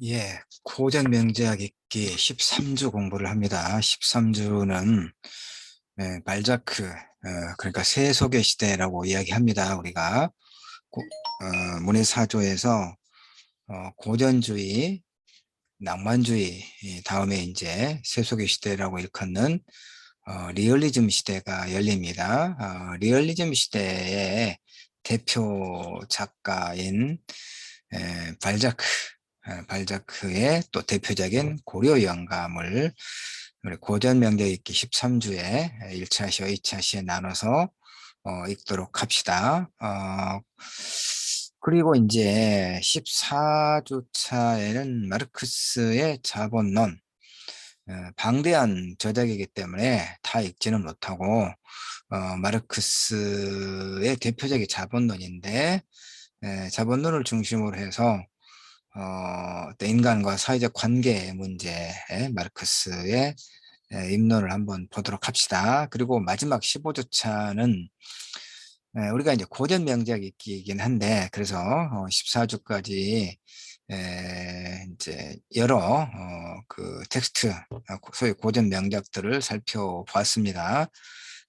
예, 고전 명작 읽기 13주 공부를 합니다. 13주는 발자크, 그러니까 세속의 시대라고 이야기합니다. 우리가 문해사조에서 고전주의, 낭만주의, 다음에 이제 세속의 시대라고 일컫는 리얼리즘 시대가 열립니다. 리얼리즘 시대의 대표 작가인 발자크, 발자크의 또 대표적인 고려 영감을 우리 고전 명작 읽기 13주에 1차 시와 2차 시에 나눠서 읽도록 합시다. 그리고 이제 14주차에는 마르크스의 자본론, 방대한 저작이기 때문에 다 읽지는 못하고 마르크스의 대표적인 자본론인데 자본론을 중심으로 해서 어떤 인간과 사회적 관계 문제에 마르크스의 입론을 한번 보도록 합시다. 그리고 마지막 15주차는 우리가 이제 고전 명작 읽기이긴 한데 그래서 14주까지 이제 여러 그 텍스트 소위 고전 명작들을 살펴보았습니다.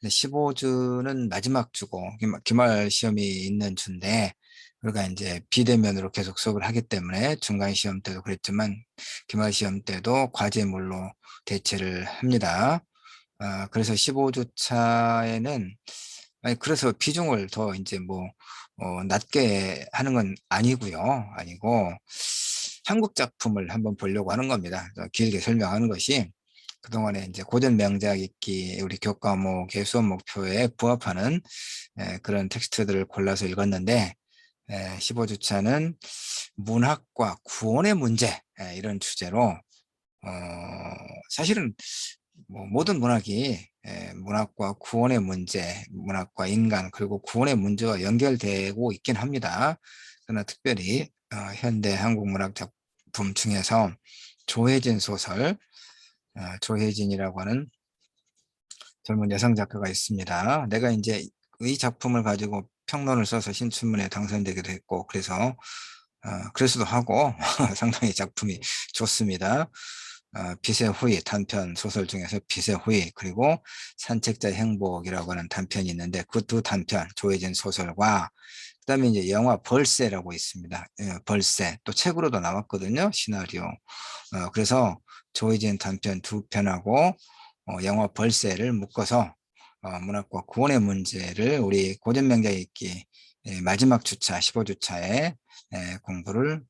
15주는 마지막 주고 기말 시험이 있는 주인데 우리가 이제 비대면으로 계속 수업을 하기 때문에 중간 시험 때도 그랬지만 기말 시험 때도 과제물로 대체를 합니다. 그래서 15주 차에는 아니 그래서 비중을 더 이제 뭐 낮게 하는 건 아니고요. 아니고 한국 작품을 한번 보려고 하는 겁니다. 길게 설명하는 것이 그동안에 이제 고전 명작 읽기 우리 교과목의 수업 목표에 부합하는 그런 텍스트들을 골라서 읽었는데 15주차는 문학과 구원의 문제 이런 주제로 사실은 뭐 모든 문학이 문학과 구원의 문제, 문학과 인간 그리고 구원의 문제와 연결되고 있긴 합니다. 그러나 특별히 현대 한국 문학 작품 중에서 조혜진 소설, 조혜진이라고 하는 젊은 여성 작가가 있습니다. 내가 이제 이 작품을 가지고 평론을 써서 신춘문예에 당선되기도 했고 그래서 그래서도 하고 상당히 작품이 좋습니다. 빛의 후예 단편 소설 중에서 빛의 후예 그리고 산책자의 행복이라고 하는 단편이 있는데 그 두 단편 조혜진 소설과 그다음에 이제 영화 벌새라고 있습니다. 벌새 또 책으로도 나왔거든요. 시나리오. 그래서 조혜진 단편 두 편하고 영화 벌새를 묶어서 문학과 구원의 문제를 우리 고전명작 읽기 마지막 주차 15주차에 공부를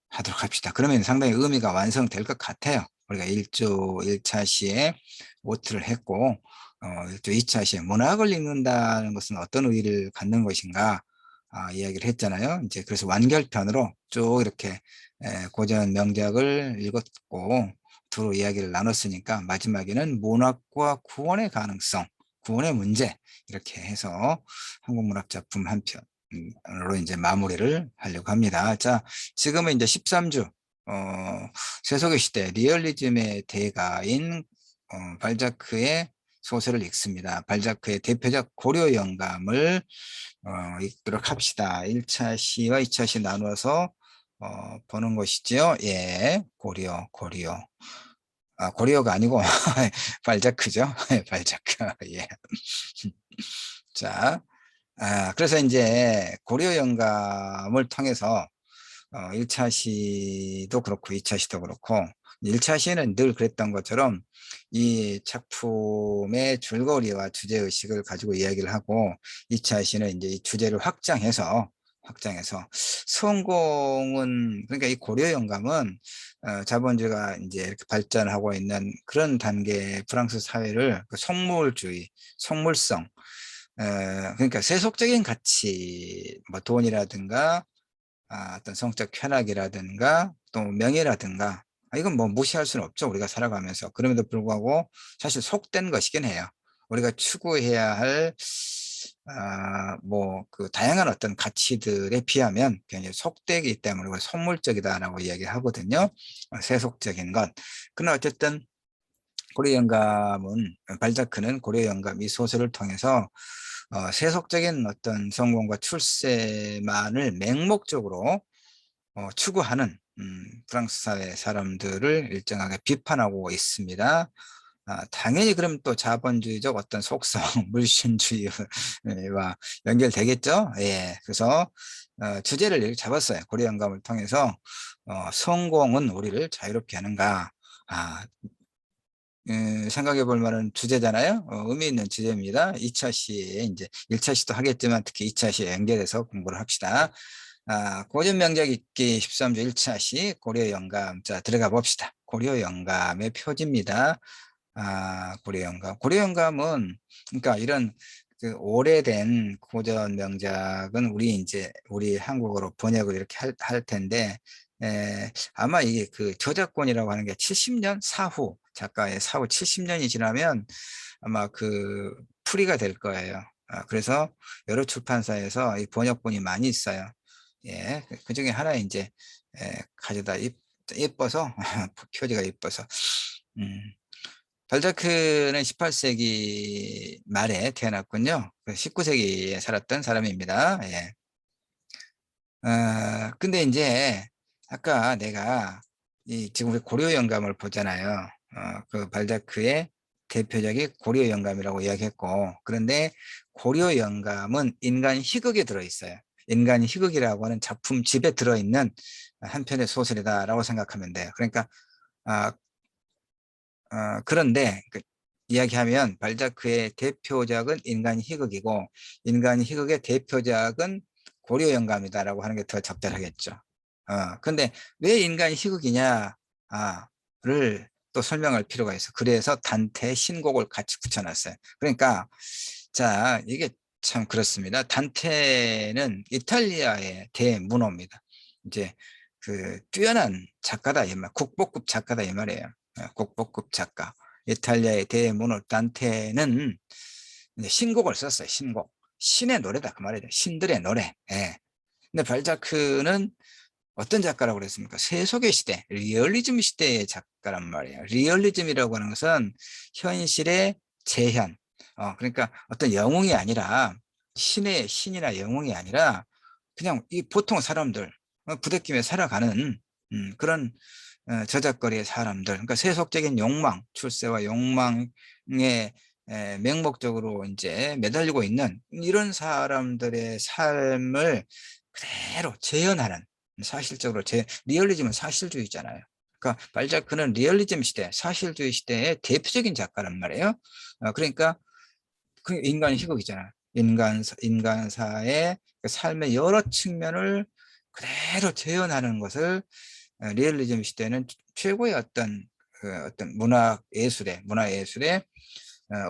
하도록 합시다. 그러면 상당히 의미가 완성될 것 같아요. 우리가 1주 1차 시에 오트를 했고 1주 2차 시에 문학을 읽는다는 것은 어떤 의의를 갖는 것인가 이야기를 했잖아요. 이제 그래서 완결편으로 쭉 이렇게 고전 명작을 읽었고 두루 이야기를 나눴으니까 마지막에는 문학과 구원의 가능성, 구원의 문제 이렇게 해서 한국 문학 작품 한 편으로 이제 마무리를 하려고 합니다. 자, 지금은 이제 13주 세속의 시대 리얼리즘의 대가인 발자크의 소설을 읽습니다. 발자크의 대표작 고려 영감을 읽도록 합시다. 1차 시와 2차 시 나누어서 보는 것이죠. 예, 고려. 고려가 아니고 발자크죠. 발자크. 예. 자, 그래서 이제 고려 영감을 통해서 1차 시도 그렇고 2차 시도 그렇고 1차 시는 늘 그랬던 것처럼 이 작품의 줄거리와 주제의식을 가지고 이야기를 하고 2차 시는 이제 이 주제를 확장해서 성공은 그러니까 이 고려 영감은 자본주의가 이제 이렇게 발전하고 있는 그런 단계 프랑스 사회를 그 속물주의, 속물성 그러니까 세속적인 가치 뭐 돈이라든가 어떤 성적 쾌락이라든가 또 명예라든가 이건 뭐 무시할 수는 없죠. 우리가 살아가면서. 그럼에도 불구하고 사실 속된 것이긴 해요. 우리가 추구해야 할 뭐 그 다양한 어떤 가치들에 비하면 굉장히 속되기 때문에 우리가 속물적이다라고 이야기하거든요. 세속적인 것. 그러나 어쨌든 고려 영감은 발자크는 고려 영감 이 소설을 통해서 세속적인 어떤 성공과 출세만을 맹목적으로 추구하는 프랑스 사회 사람들을 일정하게 비판하고 있습니다. 당연히 그럼 또 자본주의적 어떤 속성, 물신주의와 연결되겠죠. 예, 그래서 주제를 이렇게 잡았어요. 고려연감을 통해서 성공은 우리를 자유롭게 하는가. 아, 생각해 볼 만한 주제잖아요. 의미 있는 주제입니다. 2차 시에 이제 1차 시도 하겠지만 특히 2차 시에 연결해서 공부를 합시다. 고전 명작 읽기 13조 1차 시 고려영감. 자, 들어가 봅시다. 고려영감의 표지입니다. 고려영감. 고려영감은 그러니까 이런 그 오래된 고전 명작은 우리 한국어로 번역을 이렇게 할 텐데 아마 이게 그 저작권이라고 하는 게 70년 사후 작가의 사후 70년이 지나면 아마 그 풀이가 될 거예요. 그래서 여러 출판사에서 이 번역본이 많이 있어요. 예, 그 중에 하나 이제 가져다 예뻐서 표지가 예뻐서 음. 발자크는 18세기 말에 태어났군요. 19세기에 살았던 사람입니다. 예. 근데 이제 아까 내가 지금 우리 고려영감을 보잖아요. 그 발자크의 대표적이 고려영감이라고 이야기했고, 그런데 고려영감은 인간 희극에 들어있어요. 인간 희극이라고 하는 작품집에 들어있는 한 편의 소설이다라고 생각하면 돼요. 그러니까 아, 그런데 이야기하면 발자크의 대표작은 인간 희극이고 인간 희극의 대표작은 고려영감이다라고 하는 게 더 적절하겠죠. 근데 왜 인간 희극이냐를 또 설명할 필요가 있어. 그래서 단테의 신곡을 같이 붙여놨어요. 그러니까 자, 이게 참 그렇습니다. 단테는 이탈리아의 대문호입니다. 이제 그 뛰어난 작가다 이 말, 국보급 작가다 이 말이에요. 국보급 작가. 이탈리아의 대문호 단테는 이제 신곡을 썼어요. 신곡. 신의 노래다 그 말이죠. 신들의 노래. 예. 근데 발자크는 어떤 작가라고 그랬습니까? 세속의 시대, 리얼리즘 시대의 작가란 말이에요. 리얼리즘이라고 하는 것은 현실의 재현. 그러니까 어떤 영웅이 아니라 신이나 영웅이 아니라 그냥 이 보통 사람들 부대끼며 살아가는 그런 저작거리의 사람들. 그러니까 세속적인 욕망, 출세와 욕망에 맹목적으로 이제 매달리고 있는 이런 사람들의 삶을 그대로 재현하는 사실적으로 리얼리즘은 사실주의잖아요. 그러니까 발자크는 리얼리즘 시대, 사실주의 시대의 대표적인 작가란 말이에요. 그러니까 그 인간 희극이잖아요. 인간사의 그 삶의 여러 측면을 그대로 재현하는 것을 리얼리즘 시대는 최고의 어떤 문화 예술의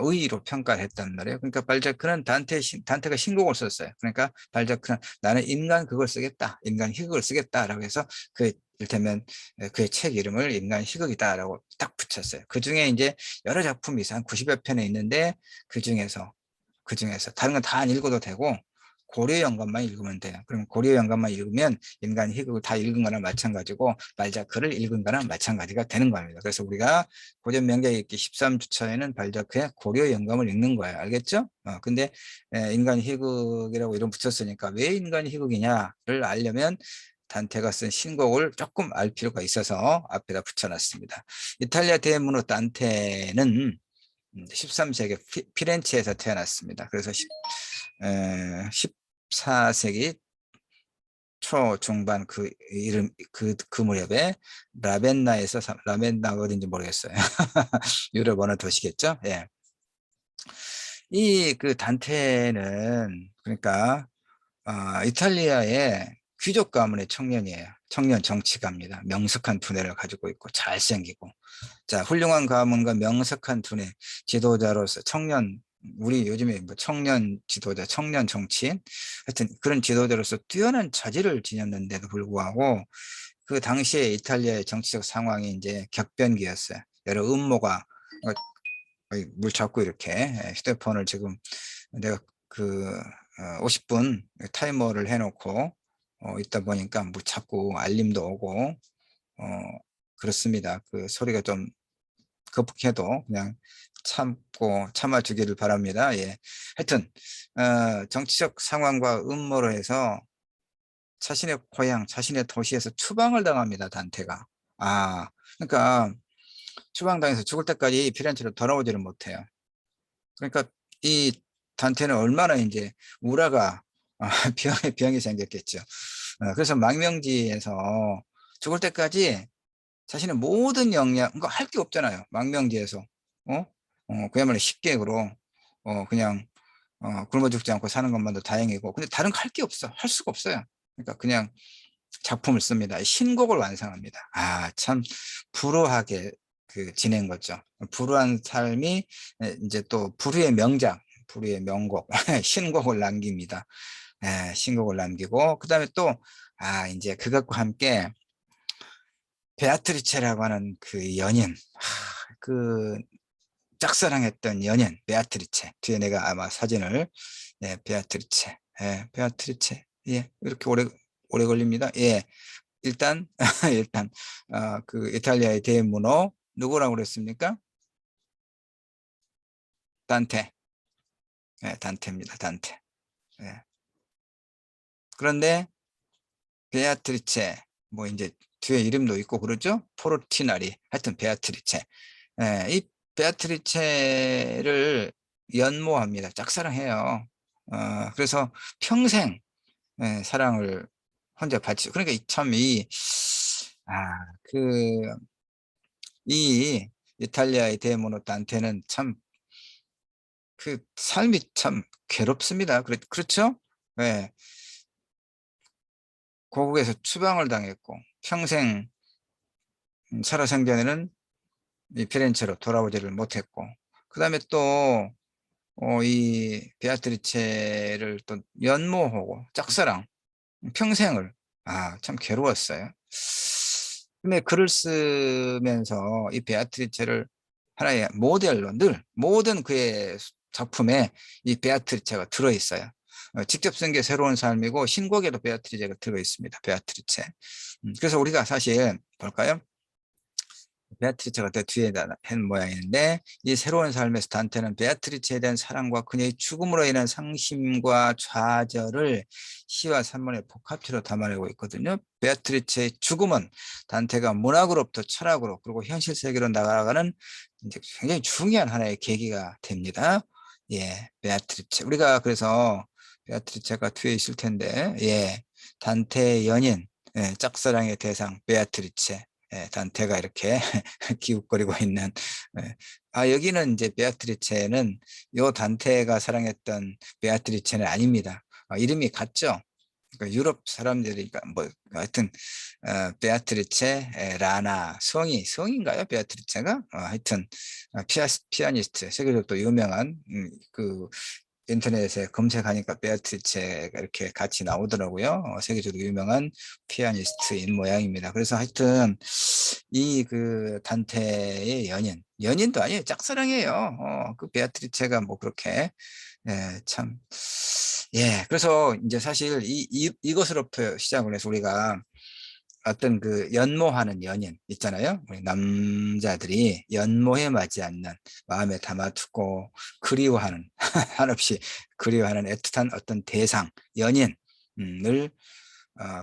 의의로 평가를 했단 말이에요. 그러니까 발자크는 단테가 신곡을 썼어요. 그러니까 발자크는 나는 인간 그걸 쓰겠다. 인간 희극을 쓰겠다라고 해서 이를테면 그의 책 이름을 인간 희극이다라고 딱 붙였어요. 그 중에 이제 여러 작품이 한 90여 편에 있는데 그 중에서 다른 건 다 안 읽어도 되고 고려영감만 읽으면 돼요. 그럼 고려영감만 읽으면 인간 희극을 다 읽은 거나 마찬가지고 발자크를 읽은 거나 마찬가지가 되는 겁니다. 그래서 우리가 고전 명작 읽기 13주차에는 발자크의 고려영감을 읽는 거예요. 알겠죠? 근데 인간 희극이라고 이름 붙였으니까 왜 인간 희극이냐를 알려면 단테가 쓴 신곡을 조금 알 필요가 있어서 앞에다 붙여놨습니다. 이탈리아 대문호 단테는 13세기 피렌체에서 태어났습니다. 그래서 14세기 초 중반 그 무렵에 라벤나가 어딘지 모르겠어요. 유럽 어느 도시겠죠? 예. 이 그 단테는 그러니까 이탈리아의 귀족 가문의 청년이에요. 청년 정치가입니다. 명석한 두뇌를 가지고 있고 잘생기고 자, 훌륭한 가문과 명석한 두뇌 지도자로서 우리 요즘에 뭐 청년 지도자, 청년 정치인, 하여튼 그런 지도자로서 뛰어난 자질을 지녔는데도 불구하고 그 당시에 이탈리아의 정치적 상황이 이제 격변기였어요. 여러 음모가 물 잡고 이렇게 휴대폰을 지금 내가 그 50분 타이머를 해놓고 있다 보니까 뭐 자꾸 알림도 오고 그렇습니다. 그 소리가 좀 극복해도 그냥 참아주기를 바랍니다. 예. 하여튼 정치적 상황과 음모로 해서 자신의 고향, 자신의 도시에서 추방을 당합니다. 단테가. 아, 그러니까 추방당해서 죽을 때까지 피렌체로 돌아오지를 못해요. 그러니까 이 단테는 얼마나 이제 우라가 병이 생겼겠죠. 그래서 망명지에서 죽을 때까지 자신의 모든 역량, 그러니까 할 게 없잖아요. 망명지에서. 어? 그야말로 식객으로, 그냥, 굶어 죽지 않고 사는 것만도 다행이고. 근데 다른 거 할 게 없어. 할 수가 없어요. 그러니까 그냥 작품을 씁니다. 신곡을 완성합니다. 아, 참, 불우하게 그 지낸 거죠. 불우한 삶이 이제 또 불후의 명작, 불후의 명곡, 신곡을 남깁니다. 신곡을 남기고, 그 다음에 또, 이제 그것과 함께 베아트리체라고 하는 그 연인, 그 짝사랑했던 연인, 베아트리체. 뒤에 내가 아마 사진을, 베아트리체, 베아트리체. 예, 이렇게 오래 걸립니다. 예, 일단, 일단, 그 이탈리아의 대문호, 누구라고 그랬습니까? 단테. 예, 단테입니다. 단테. 예. 그런데 베아트리체, 뭐 이제 뒤에 이름도 있고 그러죠? 포르티나리. 하여튼 베아트리체. 이 베아트리체를 연모합니다. 짝사랑해요. 그래서 평생 사랑을 혼자 바치죠. 그러니까 참 아, 그, 이 이탈리아의 데모노 단테는 참 그 삶이 참 괴롭습니다. 그렇죠? 네. 고국에서 추방을 당했고 평생 살아생전에는 이 피렌체로 돌아오지를 못했고 그 다음에 또 이 베아트리체를 또 연모하고 짝사랑 평생을 참 괴로웠어요. 근데 글을 쓰면서 이 베아트리체를 하나의 모델로 늘 모든 그의 작품에 이 베아트리체가 들어있어요. 직접 쓴 게 새로운 삶이고 신곡에도 베아트리체가 들어있습니다. 베아트리체. 그래서 우리가 사실 볼까요? 베아트리체가 더 뒤에 한 모양인데 이 새로운 삶에서 단테는 베아트리체에 대한 사랑과 그녀의 죽음으로 인한 상심과 좌절을 시와 산문의 복합체로 담아내고 있거든요. 베아트리체의 죽음은 단테가 문학으로부터 철학으로 그리고 현실 세계로 나아가는 이제 굉장히 중요한 하나의 계기가 됩니다. 예, 베아트리체. 우리가 그래서 베아트리체가 뒤에 있을 텐데, 예, 단테의 연인, 짝사랑의 대상 베아트리체. 단테가 이렇게 기웃거리고 있는. 예. 여기는 이제 베아트리체는 요 단테가 사랑했던 베아트리체는 아닙니다. 이름이 같죠. 그러니까 유럽 사람들이니까 뭐 하여튼 베아트리체 라나 성인가요? 베아트리체가 하여튼 피아니스트 세계적으로 또 유명한 그 인터넷에 검색하니까 베아트리체가 이렇게 같이 나오더라고요. 세계적으로 유명한 피아니스트인 모양입니다. 그래서 하여튼 이 그 단테의 연인도 아니에요. 짝사랑이에요. 그 베아트리체가 뭐 그렇게 참 그래서 이제 사실 이것으로부터 시작을 해서 우리가 어떤 그 연모하는 연인 있잖아요. 우리 남자들이 연모에 맞지 않는 마음에 담아두고 그리워하는 한없이 그리워하는 애틋한 어떤 대상 연인을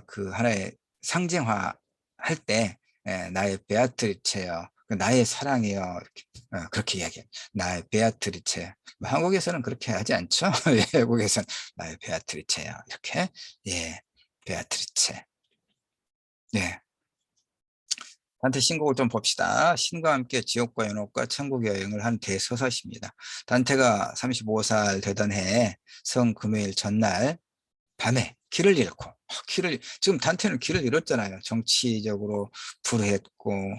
그 하나의 상징화 할 때 나의 베아트리체요. 나의 사랑이요. 이렇게 그렇게 이야기해요. 나의 베아트리체. 뭐 한국에서는 그렇게 하지 않죠. 외국에서는 나의 베아트리체요. 이렇게 예, 베아트리체. 네. 단테 신곡을 좀 봅시다. 신과 함께 지옥과 연옥과 천국 여행을 한 대서사시입니다. 단테가 35살 되던 해 성금요일 전날 밤에 길을 잃고 지금 단테는 길을 잃었잖아요. 정치적으로 불했고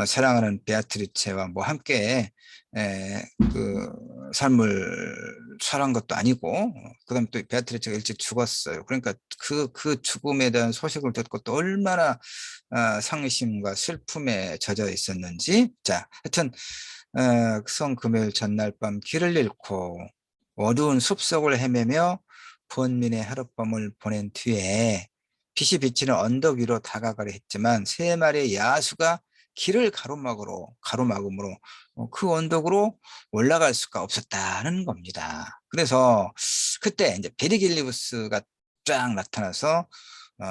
사랑하는 베아트리체와 뭐 함께 그 삶을 살한 것도 아니고 그다음에 또 베아트리체가 일찍 죽었어요. 그러니까 그 죽음에 대한 소식을 듣고 또 얼마나 상심과 슬픔에 젖어 있었는지. 자, 하여튼 성금요일 전날 밤 길을 잃고 어두운 숲속을 헤매며 본민의 하룻밤을 보낸 뒤에 빛이 비치는 언덕 위로 다가가려 했지만 세 마리의 야수가 길을 가로막음으로 그 언덕으로 올라갈 수가 없었다는 겁니다. 그래서 그때 이제 베리길리우스가 쫙 나타나서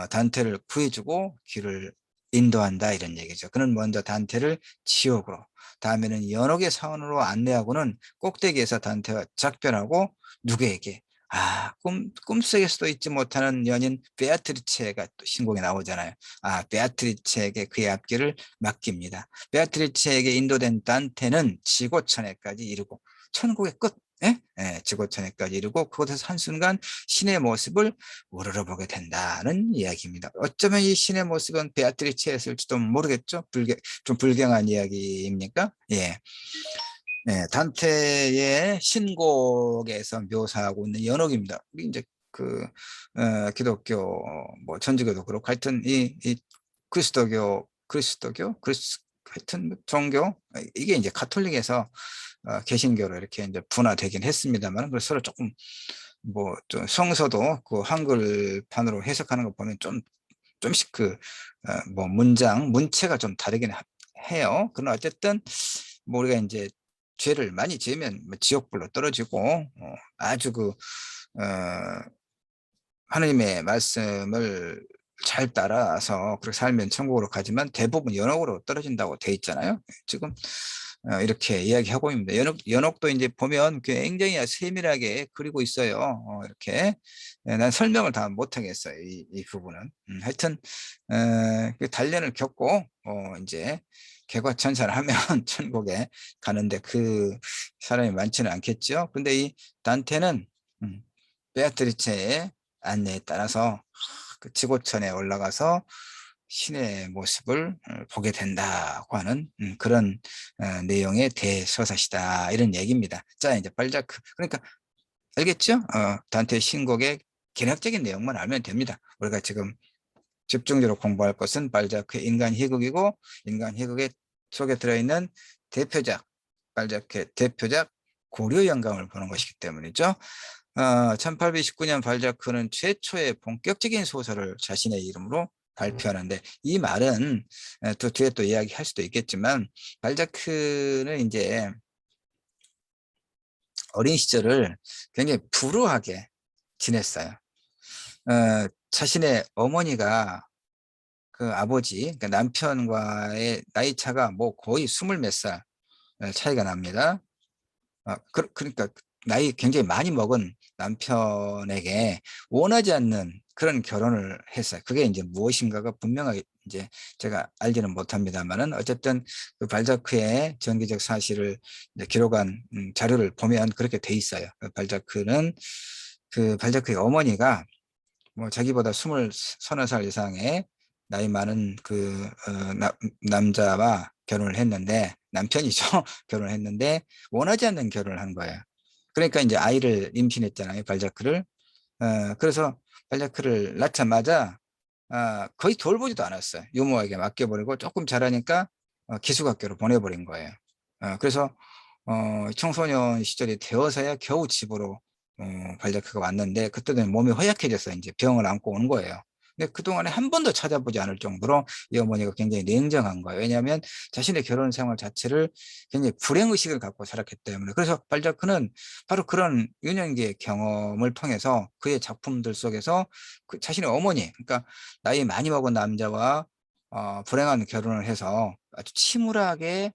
단테를 구해주고 길을 인도한다 이런 얘기죠. 그는 먼저 단테를 지옥으로, 다음에는 연옥의 사원으로 안내하고는 꼭대기에서 단테와 작별하고 누구에게? 꿈속에서도 잊지 못하는 연인 베아트리체가 또 신곡에 나오잖아요. 베아트리체에게 그의 앞길을 맡깁니다. 베아트리체에게 인도된 단테는 지고천에까지 이르고 천국의 끝, 지고천에까지 이르고 그곳에서 한순간 신의 모습을 우러러보게 된다는 이야기입니다. 어쩌면 이 신의 모습은 베아트리체였을지도 모르겠죠. 좀 불경한 이야기입니까? 예. 네, 단테의 신곡에서 묘사하고 있는 연옥입니다. 이제 기독교, 뭐 천주교도 그렇고 하여튼 이 하여튼 종교, 이게 이제 가톨릭에서 개신교로 이렇게 이제 분화되긴 했습니다만, 그 서로 조금 뭐 좀 성서도 그 한글판으로 해석하는 거 보면 좀씩 뭐 문체가 좀 다르긴 해요. 그러나 어쨌든 뭐 우리가 이제 죄를 많이 지으면 뭐 지옥불로 떨어지고, 아주 하느님의 말씀을 잘 따라서 그렇게 살면 천국으로 가지만 대부분 연옥으로 떨어진다고 돼 있잖아요. 지금 이렇게 이야기하고 있습니다. 연옥도 이제 보면 굉장히 세밀하게 그리고 있어요. 이렇게. 난 설명을 다 못하겠어요. 이 부분은. 하여튼 그 단련을 겪고 이제 개과천선을 하면 천국에 가는데 그 사람이 많지는 않겠죠. 근데 이 단테는 베아트리체의 안내에 따라서 그 지고천에 올라가서 신의 모습을 보게 된다고 하는 그런 내용의 대서사시다 이런 얘기입니다. 자, 이제 발자크, 그러니까 알겠죠? 단테의 신곡의 개략적인 내용만 알면 됩니다. 우리가 지금 집중적으로 공부할 것은 발자크의 인간 희극이고, 인간 희극의 속에 들어있는 대표작, 발자크의 대표작 고려 영감을 보는 것이기 때문이죠. 1829년 발자크는 최초의 본격적인 소설을 자신의 이름으로 발표하는데, 이 말은 또 뒤에 또 이야기할 수도 있겠지만, 발자크는 이제 어린 시절을 굉장히 불우하게 지냈어요. 자신의 어머니가 그 아버지, 그러니까 남편과의 나이 차가 뭐 거의 20몇 살 차이가 납니다. 그러니까 나이 굉장히 많이 먹은 남편에게 원하지 않는 그런 결혼을 했어요. 그게 이제 무엇인가가 분명하게 이제 제가 알지는 못합니다만은, 어쨌든 그 발자크의 전기적 사실을 이제 기록한 자료를 보면 그렇게 돼 있어요. 발자크의 어머니가 뭐 자기보다 서너 살 이상의 나이 많은 남자와 결혼을 했는데, 남편이죠. 결혼을 했는데 원하지 않는 결혼을 한 거예요. 그러니까 이제 아이를 임신했잖아요, 발자크를. 그래서 발자크를 낳자마자 거의 돌보지도 않았어요. 유모에게 맡겨버리고 조금 자라니까 기숙학교로 보내버린 거예요. 그래서 청소년 시절이 되어서야 겨우 집으로 발자크가 왔는데, 그때는 몸이 허약해져서 이제 병을 안고 온 거예요. 근데 그동안에 한 번도 찾아보지 않을 정도로 이 어머니가 굉장히 냉정한 거예요. 왜냐하면 자신의 결혼 생활 자체를 굉장히 불행의식을 갖고 살았기 때문에. 그래서 발자크는 바로 그런 유년기의 경험을 통해서 그의 작품들 속에서 그 자신의 어머니, 그러니까 나이 많이 먹은 남자와 불행한 결혼을 해서 아주 침울하게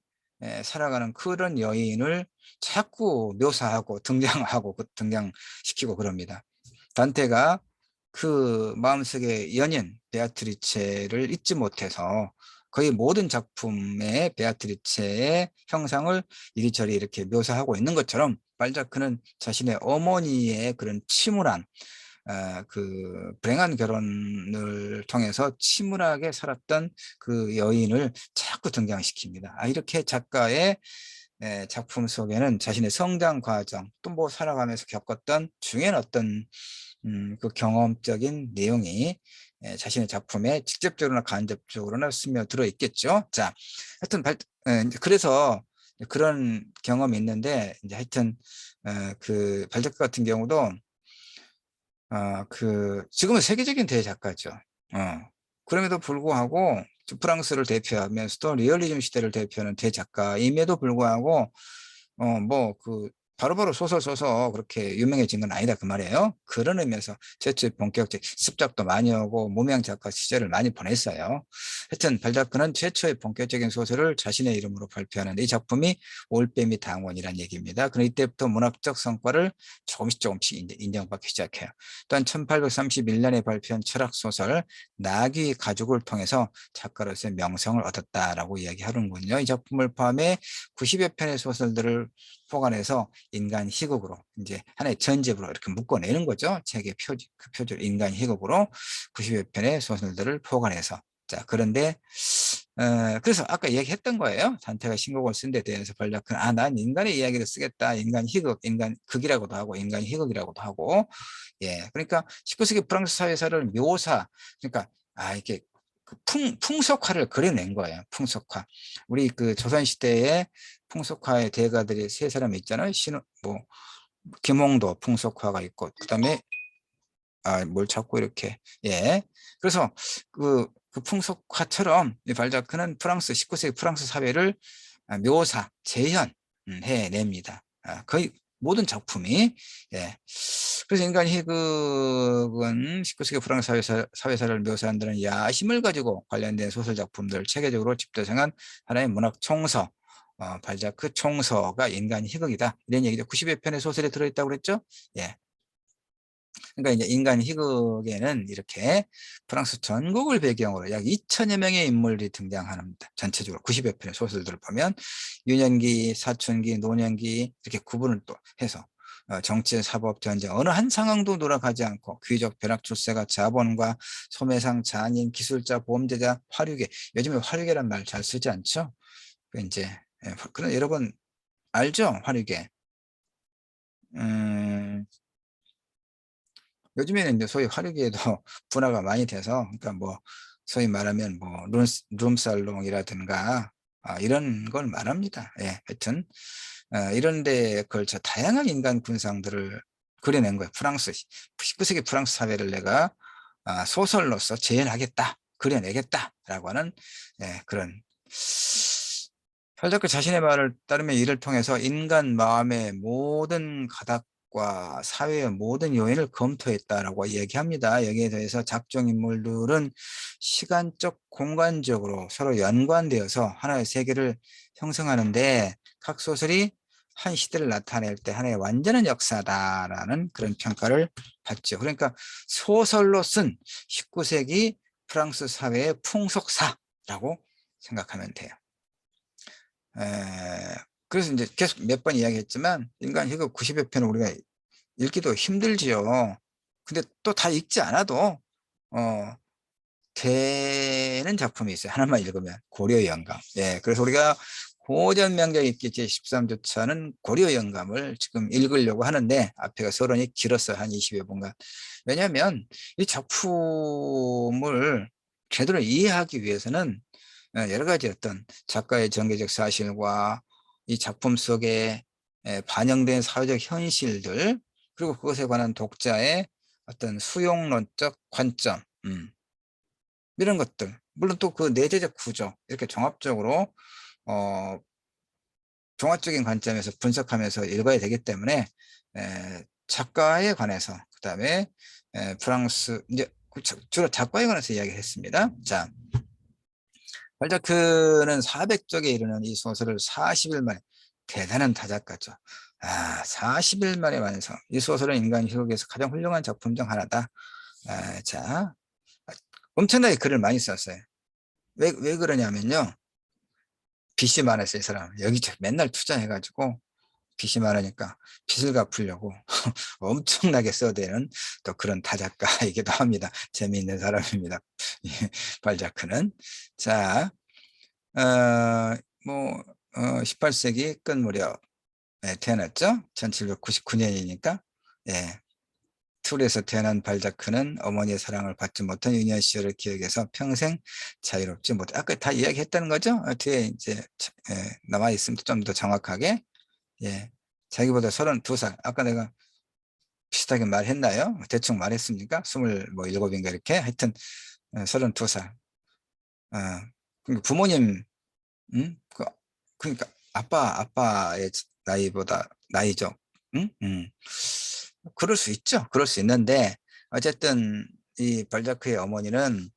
살아가는 그런 여인을 자꾸 묘사하고 등장시키고 그럽니다. 단테가 그 마음속의 연인 베아트리체를 잊지 못해서 거의 모든 작품의 베아트리체의 형상을 이리저리 이렇게 묘사하고 있는 것처럼, 발자크는 자신의 어머니의 그런 침울한 불행한 결혼을 통해서 침울하게 살았던 그 여인을 자꾸 등장시킵니다. 이렇게 작가의 작품 속에는 자신의 성장 과정, 또 뭐 살아가면서 겪었던 중요한 어떤 그 경험적인 내용이 자신의 작품에 직접적으로나 간접적으로나 스며들어 있겠죠. 자, 하여튼 그래서 그런 경험이 있는데, 이제 하여튼 그 발자크 같은 경우도 지금은 세계적인 대작가죠. 그럼에도 불구하고 프랑스를 대표하면서도 리얼리즘 시대를 대표하는 대작가임에도 불구하고 바로바로 소설 써서 그렇게 유명해진 건 아니다 그 말이에요. 그런 의미에서 최초의 본격적 습작도 많이 오고 무명 작가 시절을 많이 보냈어요. 하여튼 발자크는 최초의 본격적인 소설을 자신의 이름으로 발표하는 이 작품이 올빼미 당원이라는 얘기입니다. 그럼 이때부터 문학적 성과를 조금씩 인정받기 시작해요. 또한 1831년에 발표한 철학소설 나귀 가죽을 통해서 작가로서의 명성을 얻었다라고 이야기하는군요. 이 작품을 포함해 90여 편의 소설들을 포괄해서 인간 희극으로 이제 하나의 전집으로 이렇게 묶어내는 거죠. 책의 그 표절 인간 희극으로 90여 편의 소설들을 포괄해서. 자, 그런데 그래서 아까 얘기했던 거예요. 단테가 신곡을 쓴 데 대해서 발자크는 난 인간의 이야기를 쓰겠다. 인간 희극, 인간 극이라고도 하고 인간 희극이라고도 하고. 예. 그러니까 19세기 프랑스 사회사를 묘사, 그러니까 이렇게 그 풍속화를 그려낸 거예요. 풍속화. 우리 그 조선시대에 풍속화의 대가들이 세 사람 있잖아요. 김홍도 풍속화가 있고, 그 다음에, 뭘 자꾸 이렇게, 예. 그래서 그 풍속화처럼 이 발자크는 19세기 프랑스 사회를 묘사, 재현해냅니다. 거의 모든 작품이, 예. 그래서 인간 희극은 19세기 프랑스 사회사를 묘사한다는 야심을 가지고 관련된 소설 작품들을 체계적으로 집대성한 하나의 문학 총서, 발자크 총서가 인간 희극이다. 이런 얘기죠. 90여 편의 소설이 들어있다고 그랬죠? 예. 그러니까 이제 인간 희극에는 이렇게 프랑스 전국을 배경으로 약 2천여 명의 인물이 등장합니다. 전체적으로 90여 편의 소설들을 보면 유년기, 사춘기, 노년기 이렇게 구분을 또 해서 정치, 사법, 전쟁 어느 한 상황도 돌아가지 않고 귀족, 벼락 출세가 자본가, 소매상, 잔인, 기술자, 범죄자, 화류계. 요즘에 화류계란 말 잘 쓰지 않죠? 그 이제 그런 여러분 알죠? 화류계. 요즘에는 이제 소위 화류계에도 분화가 많이 돼서, 그러니까 뭐 소위 말하면 뭐 룸살롱이라든가 이런 걸 말합니다. 예, 하여튼 이런 데에 걸쳐 다양한 인간 군상들을 그려낸 거예요. 19세기 프랑스 사회를 내가 소설로서 재현하겠다, 그려내겠다라고 하는 그런. 살자크 자신의 말을 따르면 이를 통해서 인간 마음의 모든 가닥과 사회의 모든 요인을 검토했다라고 얘기합니다. 여기에 대해서 작중 인물들은 시간적, 공간적으로 서로 연관되어서 하나의 세계를 형성하는데 각 소설이 한 시대를 나타낼 때 하나의 완전한 역사다라는 그런 평가를 받죠. 그러니까 소설로 쓴 19세기 프랑스 사회의 풍속사라고 생각하면 돼요. 그래서 이제 계속 몇 번 이야기했지만 인간 희극 90여 편을 우리가 읽기도 힘들지요. 근데 또 다 읽지 않아도 어, 되는 작품이 있어요. 하나만 읽으면 고려의 영감. 예, 그래서 우리가 고전 명작 읽기 제13주차는 고려의 영감을 지금 읽으려고 하는데 앞에가 서론이 길었어요. 한 20여 분간. 왜냐하면 이 작품을 제대로 이해하기 위해서는 여러 가지 어떤 작가의 전개적 사실과 이 작품 속에 반영된 사회적 현실들, 그리고 그것에 관한 독자의 어떤 수용론적 관점, 이런 것들, 물론 또 그 내재적 구조, 이렇게 종합적으로 어, 종합적인 관점에서 분석하면서 읽어야 되기 때문에 작가에 관해서, 그 다음에 프랑스, 이제 주로 작가에 관해서 이야기를 했습니다. 자, 발자크는 400쪽에 이르는 이 소설을 40일 만에, 대단한 다작가죠. 40일 만에 완성. 이 소설은 인간 희곡에서 가장 훌륭한 작품 중 하나다. 자, 엄청나게 글을 많이 썼어요. 왜 그러냐면요. 빚이 많았어요, 이 사람. 여기저기 맨날 투자해가지고 빚이 많으니까 빚을 갚으려고 엄청나게 써대는 또 그런 다작가이기도 합니다. 재미있는 사람입니다. 발자크는. 자, 뭐 18세기 끝 무렵 태어났죠. 1799년이니까. 예. 툴에서 태어난 발자크는 어머니의 사랑을 받지 못한 유년 시절을 기억해서 평생 자유롭지 못해. 아까 다 이야기했다는 거죠. 뒤에 이제 남아 있으면 좀 더 정확하게. 예. 자기보다 32살. 아까 내가 비슷하게 말했나요? 대충 말했습니까? 27인가 이렇게. 하여튼 32살. 부모님, 그러니까 아빠의 나이보다 나이죠. 음? 그럴 수 있죠. 그럴 수 있는데 어쨌든 이 발자크의 어머니는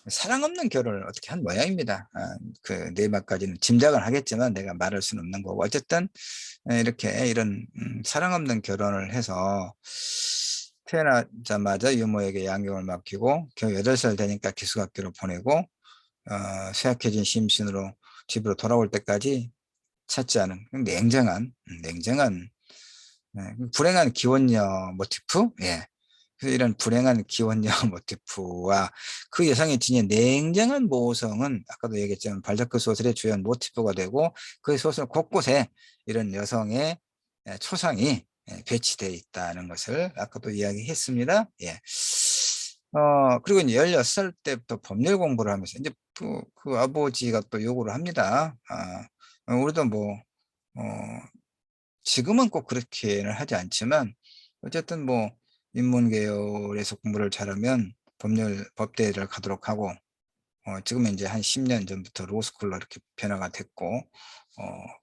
사랑 없는 결혼을 어떻게 한 모양입니다. 그 내막까지는 짐작을 하겠지만 내가 말할 수는 없는 거고 어쨌든 이렇게 이런 사랑 없는 결혼을 해서 태어나자마자 유모에게 양육을 맡기고 겨우 8살 되니까 기숙학교로 보내고 쇠약해진 심신으로 집으로 돌아올 때까지 찾지 않은 냉정한 불행한 기혼녀 모티프. 예. 그래서 이런 불행한 기혼녀 모티프와 그 여성의 지닌 냉정한 모성은 아까도 얘기했지만 발자크 소설의 주요 모티프가 되고 그 소설 곳곳에 이런 여성의 초상이 배치되어 있다는 것을 아까도 이야기했습니다. 예. 그리고 이제 16살 때부터 법률 공부를 하면서 이제 그 아버지가 또 요구를 합니다. 우리도 뭐, 지금은 꼭 그렇게는 하지 않지만 어쨌든 뭐 인문계열에서 공부를 잘하면 법대를 가도록 하고 지금은 이제 한 10년 전부터 로스쿨로 이렇게 변화가 됐고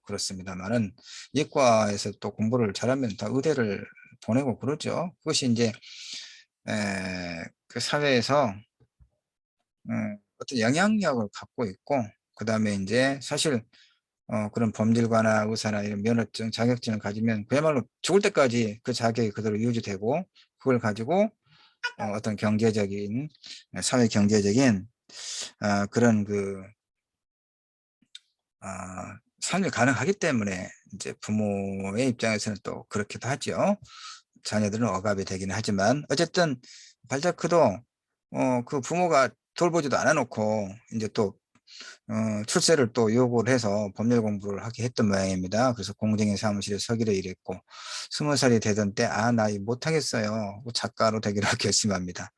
그렇습니다만은 이과에서 또 공부를 잘하면 다 의대를 보내고 그러죠. 그것이 이제 그 사회에서 어떤 영향력을 갖고 있고 그다음에 이제 사실 그런 법률가나 의사나 이런 면허증, 자격증을 가지면 그야말로 죽을 때까지 그 자격이 그대로 유지되고 그걸 가지고 어떤 경제적인, 사회 경제적인 그런 삶이 가능하기 때문에 이제 부모의 입장에서는 또 그렇기도 하죠. 자녀들은 억압이 되기는 하지만 어쨌든 발자크도 그 부모가 돌보지도 않아 놓고 이제 또 출세를 또 요구를 해서 법률 공부를 하게 했던 모양입니다. 그래서 공정위 사무실에 서기로 일했고 20살이 되던 때 나 이 못하겠어요. 작가로 되기로 결심합니다.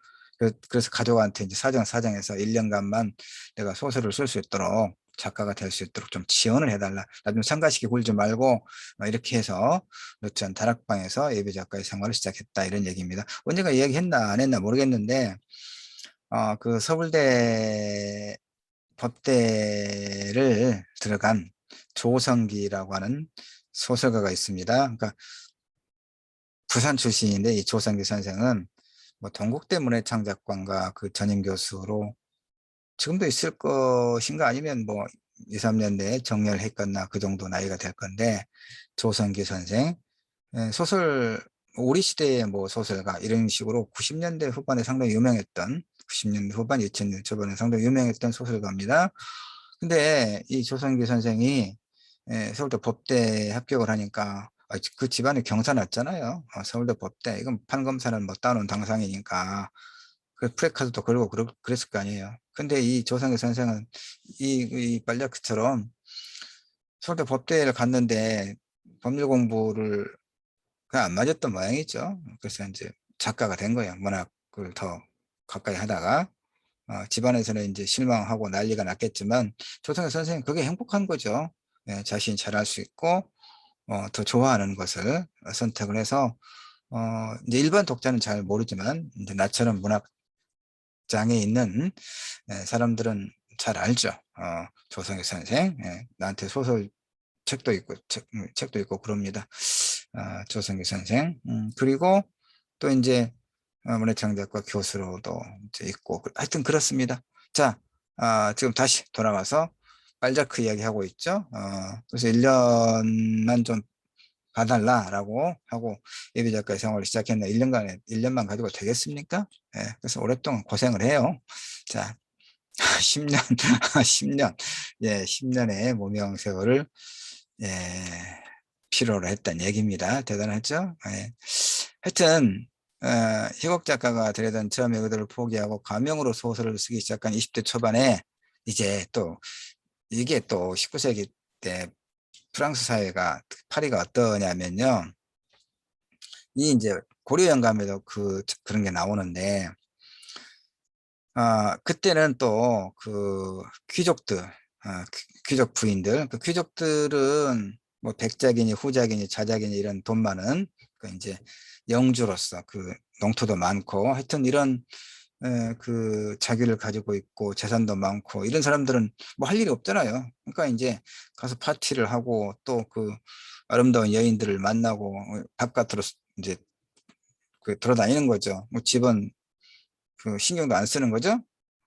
그래서 가족한테 이제 사정사정해서 1년간만 내가 소설을 쓸 수 있도록 작가가 될 수 있도록 좀 지원을 해달라. 나 좀 성가시게 굴지 말고 이렇게 해서 노천 다락방에서 예비 작가의 생활을 시작했다 이런 얘기입니다. 언젠가 이야기했나 안 했나 모르겠는데 그 서울대 법대를 들어간 조성기라고 하는 소설가가 있습니다. 그러니까 부산 출신인데 이 조성기 선생은 뭐 동국대 문해창작관과 그 전임 교수로 지금도 있을 것인가 아니면 뭐 2, 3년 내에 정렬했거나 그 정도 나이가 될 건데 조성기 선생 소설 우리 시대의 뭐 소설가 이런 식으로 90년대 후반에 상당히 유명했던 90년대 후반 2000년 초반에 상당히 유명했던 소설가입니다. 근데 이 조성기 선생이 서울대 법대 합격을 하니까 그 집안이 경사났잖아요. 서울대 법대 이건 판검사는 뭐 따놓은 당상이니까 그 프레카드도 걸고 그랬을 거 아니에요. 근데 이 조성기 선생은 이 빨자크처럼 서울대 법대를 갔는데 법률 공부를 그냥 안 맞았던 모양이죠. 그래서 이제 작가가 된 거예요. 문학을 더 가까이 하다가 집안에서는 이제 실망하고 난리가 났겠지만 조성희 선생님 그게 행복한 거죠. 자신이 잘할 수 있고 더 좋아하는 것을 선택을 해서 이제 일반 독자는 잘 모르지만 이제 나처럼 문학장에 있는 사람들은 잘 알죠. 조성희 선생 나한테 소설 책도 있고 그럽니다. 조성기 선생. 그리고 또 이제 문해창작과 교수로도 이제 있고 하여튼 그렇습니다. 자, 지금 다시 돌아와서 발자크 이야기하고 있죠. 그래서 1년만 좀 봐달라라고 하고 예비 작가의 생활을 시작했는데 1년만 가지고 되겠습니까? 그래서 오랫동안 고생을 해요. 자, 10년, 10년, 예, 10년의 무명 세월을 예, 필요로 했던 얘기입니다. 대단하죠? 예. 하여튼 희곡 작가가 되려던 처음의 의도를 포기하고 가명으로 소설을 쓰기 시작한 20대 초반에 이제 또 이게 또 19세기 때 프랑스 사회가 파리가 어떠냐면요. 이 이제 고려 영감에도 그런 게 나오는데 그때는 또 그 귀족들 귀족 부인들 그 귀족들은 뭐 백작이니 후작이니 자작이니 이런 돈 많은 그 이제 영주로서 그 농토도 많고 하여튼 이런 그 자기를 가지고 있고 재산도 많고 이런 사람들은 뭐 할 일이 없잖아요. 그러니까 이제 가서 파티를 하고 또 그 아름다운 여인들을 만나고 바깥으로 이제 그 돌아다니는 거죠. 뭐 집은 그 신경도 안 쓰는 거죠.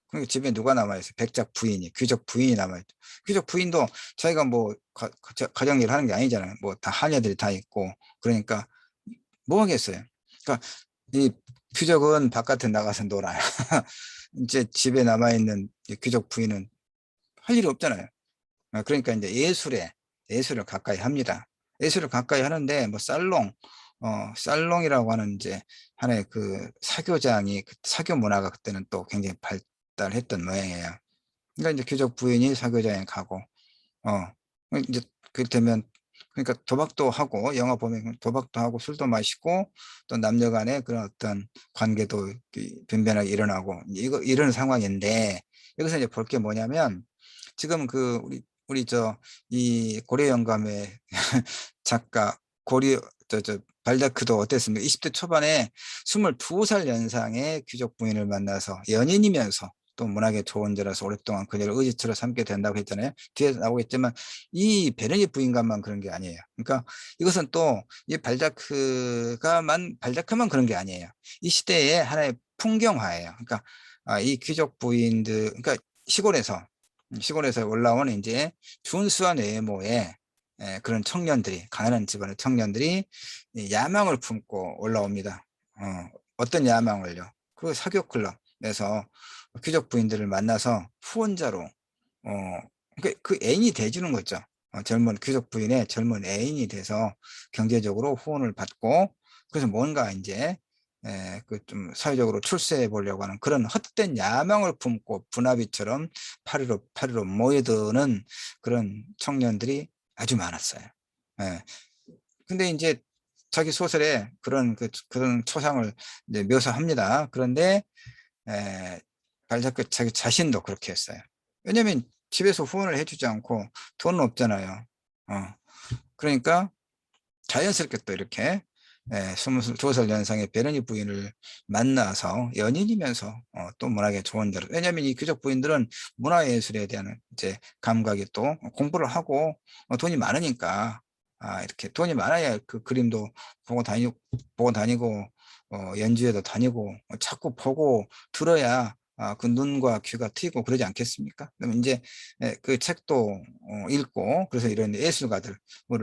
그러니까 집에 누가 남아있어요? 백작 부인이, 귀족 부인이 남아있죠. 귀족 부인도 자기가 뭐 가정일을 하는 게 아니잖아요. 뭐 다 하녀들이 다 있고. 그러니까 뭐 하겠어요. 그러니까 이 귀족은 바깥에 나가서 놀아요. 이제 집에 남아있는 이 귀족 부인은 할 일이 없잖아요. 그러니까 이제 예술을 가까이 합니다. 예술을 가까이 하는데 뭐 살롱이라고 하는 이제 하나의 그 사교장이 사교 문화가 그때는 또 굉장히 발달했던 모양이에요. 그러니까 이제 귀족 부인이 사교장에 가고 어 이제 그렇다면 그러니까 도박도 하고 영화 보면 도박도 하고 술도 마시고 또 남녀 간의 그런 어떤 관계도 빈번하게 일어나고 이런 상황인데 여기서 이제 볼 게 뭐냐면 지금 그 우리 저 이 고려 영감의 작가 고려 저 발자크도 어땠습니까? 20대 초반에 22살 연상의 귀족 부인을 만나서 연인이면서 또 문학의 조언자라서 오랫동안 그녀를 의지처로 삼게 된다고 했잖아요. 뒤에서 나오겠지만 이 베르니 부인과만 그런 게 아니에요. 그러니까 이것은 또 이 발자크만 그런 게 아니에요. 이 시대의 하나의 풍경화예요. 그러니까 이 귀족 부인들, 그러니까 시골에서 올라온 이제 준수한 외모의 그런 청년들이, 가난한 집안의 청년들이 야망을 품고 올라옵니다. 어떤 야망을요? 그 사교 클럽에서 귀족 부인들을 만나서 후원자로 그 애인이 돼주는 거죠. 젊은 귀족 부인의 젊은 애인이 돼서 경제적으로 후원을 받고 그래서 뭔가 이제 그 좀 사회적으로 출세해 보려고 하는 그런 헛된 야망을 품고 분화비처럼 파리로 모여드는 그런 청년들이 아주 많았어요. 예. 근데 이제 자기 소설에 그런 초상을 이제 묘사합니다. 그런데 발자크 자기 자신도 그렇게 했어요. 왜냐면 집에서 후원을 해주지 않고 돈은 없잖아요. 어. 그러니까 자연스럽게 또 이렇게 22살 연상의 베르니 부인을 만나서 연인이면서 또 문학에 좋은 대로, 왜냐하면 이 귀족 부인들은 문화예술에 대한 이제 감각이 또 공부를 하고 돈이 많으니까 이렇게 돈이 많아야 그 그림도 보고 다니고 연주회도 다니고 자꾸 보고 들어야 그 눈과 귀가 트이고 그러지 않겠습니까? 그러면 이제 그 책도 읽고 그래서 이런 예술가들을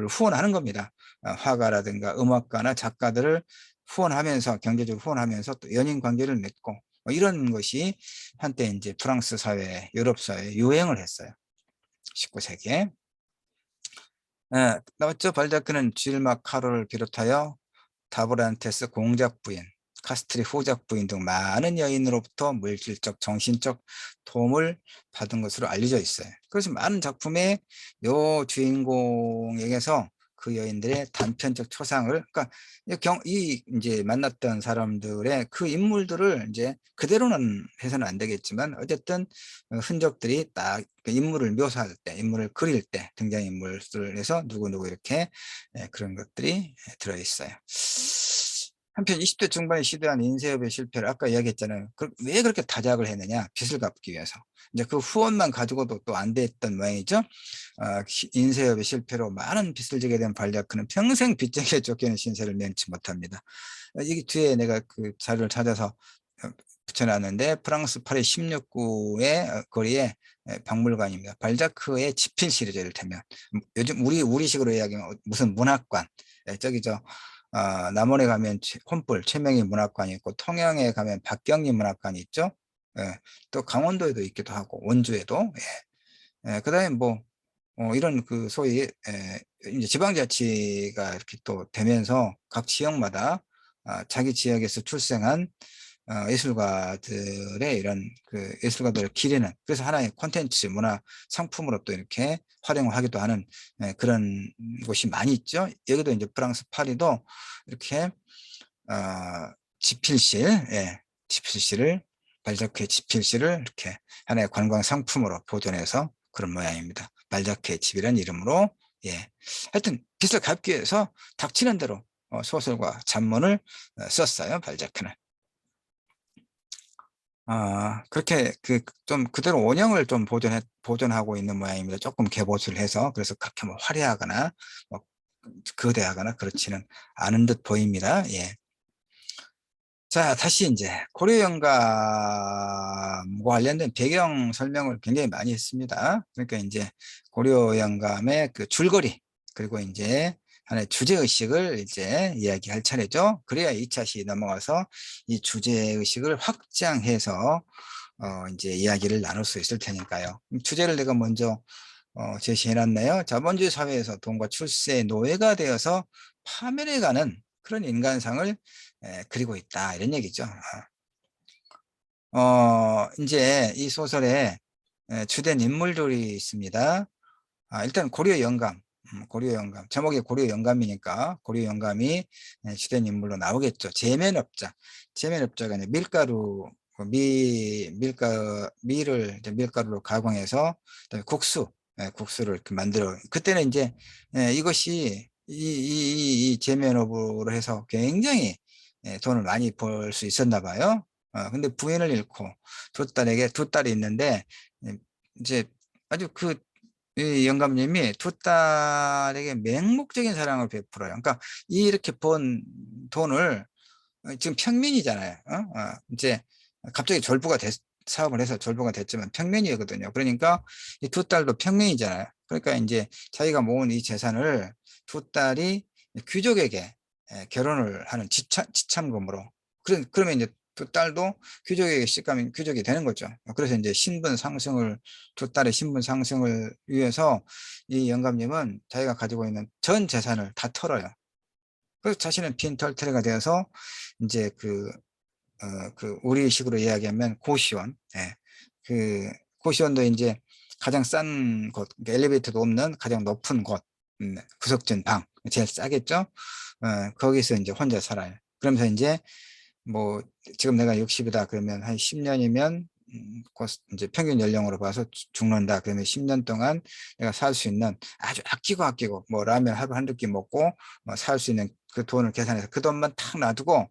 후원하는 겁니다. 화가라든가 음악가나 작가들을 후원하면서 경제적으로 후원하면서 또 연인 관계를 맺고 이런 것이 한때 이제 프랑스 사회, 유럽 사회에 유행을 했어요. 19세기에. 나왔죠. 발자크는 줄막 카로를 비롯하여 다브란테스 공작 부인, 카스트리 후작 부인 등 많은 여인으로부터 물질적, 정신적 도움을 받은 것으로 알려져 있어요. 그래서 많은 작품에 요 주인공에게서 그 여인들의 단편적 초상을, 그러니까 이 이제 만났던 사람들의 그 인물들을 이제 그대로는 해서는 안 되겠지만 어쨌든 흔적들이 딱 그 인물을 묘사할 때, 인물을 그릴 때 등장인물을 해서 누구누구 이렇게 그런 것들이 들어 있어요. 한편 20대 중반에 시도한 인쇄업의 실패를 아까 이야기했잖아요. 왜 그렇게 타작을 했느냐? 빚을 갚기 위해서. 이제 그 후원만 가지고도 또 안 됐던 모양이죠. 인쇄업의 실패로 많은 빚을 지게 된 발자크는 평생 빚쟁이에 쫓기는 신세를 면치 못합니다. 이게 뒤에 내가 그 자료를 찾아서 붙여놨는데 프랑스 파리 16구의 거리에 박물관입니다. 발자크의 집필 시리즈 이를테면 요즘 우리식으로 이야기하면 무슨 문학관, 저기 남원에 가면 홈불 최명희 문학관이 있고 통영에 가면 박경리 문학관이 있죠. 또 강원도에도 있기도 하고 원주에도. 그다음에 뭐 이런 그 소위 이제 지방자치가 이렇게 또 되면서 각 지역마다 자기 지역에서 출생한 예술가들의 이런 그 예술가들을 기리는, 그래서 하나의 콘텐츠 문화 상품으로 또 이렇게 활용을 하기도 하는 그런 곳이 많이 있죠. 여기도 이제 프랑스 파리도 이렇게 집필실, 집필실을 발자크의 집필실을 이렇게 하나의 관광 상품으로 보존해서 그런 모양입니다. 발자크의 집이라는 이름으로. 하여튼 빚을 갚기 위해서 닥치는 대로 소설과 잡문을 썼어요. 발자크는. 그렇게 좀 그대로 원형을 좀 보존하고 있는 모양입니다. 조금 개보수를 해서. 그래서 그렇게 뭐 화려하거나 뭐 거대하거나 그렇지는 않은 듯 보입니다. 예. 자, 다시 이제 고려 영감과 관련된 배경 설명을 굉장히 많이 했습니다. 그러니까 이제 고려 영감의 그 줄거리, 그리고 이제 하나의 주제의식을 이제 이야기할 차례죠. 그래야 2차 시 넘어가서 이 주제의식을 확장해서 이제 이야기를 나눌 수 있을 테니까요. 주제를 내가 먼저 제시해놨네요. 자본주의 사회에서 돈과 출세의 노예가 되어서 파멸해가는 그런 인간상을 그리고 있다, 이런 얘기죠. 이제 이 소설에 주된 인물들이 있습니다. 일단 고려 영감, 고려 영감, 제목이 고려 영감이니까 고려 영감이 주된 인물로 나오겠죠. 제면업자, 제면업자가 이제 밀가루, 밀을 이제 밀가루로 가공해서 그다음에 국수를 이렇게 만들어. 그때는 이제 이것이 이 제면업으로 해서 굉장히 돈을 많이 벌 수 있었나 봐요. 근데 부인을 잃고 두 딸이 있는데, 예, 이제 아주 이 영감님이 두 딸에게 맹목적인 사랑을 베풀어요. 그러니까 이렇게 번 돈을, 지금 평민이잖아요. 이제 갑자기 사업을 해서 졸부가 됐지만 평민이거든요. 그러니까 이 두 딸도 평민이잖아요. 그러니까 이제 자기가 모은 이 재산을 두 딸이 귀족에게 결혼을 하는 지참금으로, 그러면 이제 두 딸도 귀족에게 시집가면 귀족이 되는 거죠. 그래서 이제 두 딸의 신분 상승을 위해서 이 영감님은 자기가 가지고 있는 전 재산을 다 털어요. 그래서 자신은 빈털터리가 되어서 이제 우리식으로 이야기하면 고시원, 예. 고시원도 이제 가장 싼 곳, 그러니까 엘리베이터도 없는 가장 높은 곳, 구석진 방, 제일 싸겠죠? 거기서 이제 혼자 살아요. 그러면서 이제 뭐, 지금 내가 60이다 그러면 한 10년이면, 이제 평균 연령으로 봐서 죽는다. 그러면 10년 동안 내가 살 수 있는, 아주 아끼고 뭐 라면 하루 한두 끼 먹고 살 수 있는 그 돈을 계산해서 그 돈만 탁 놔두고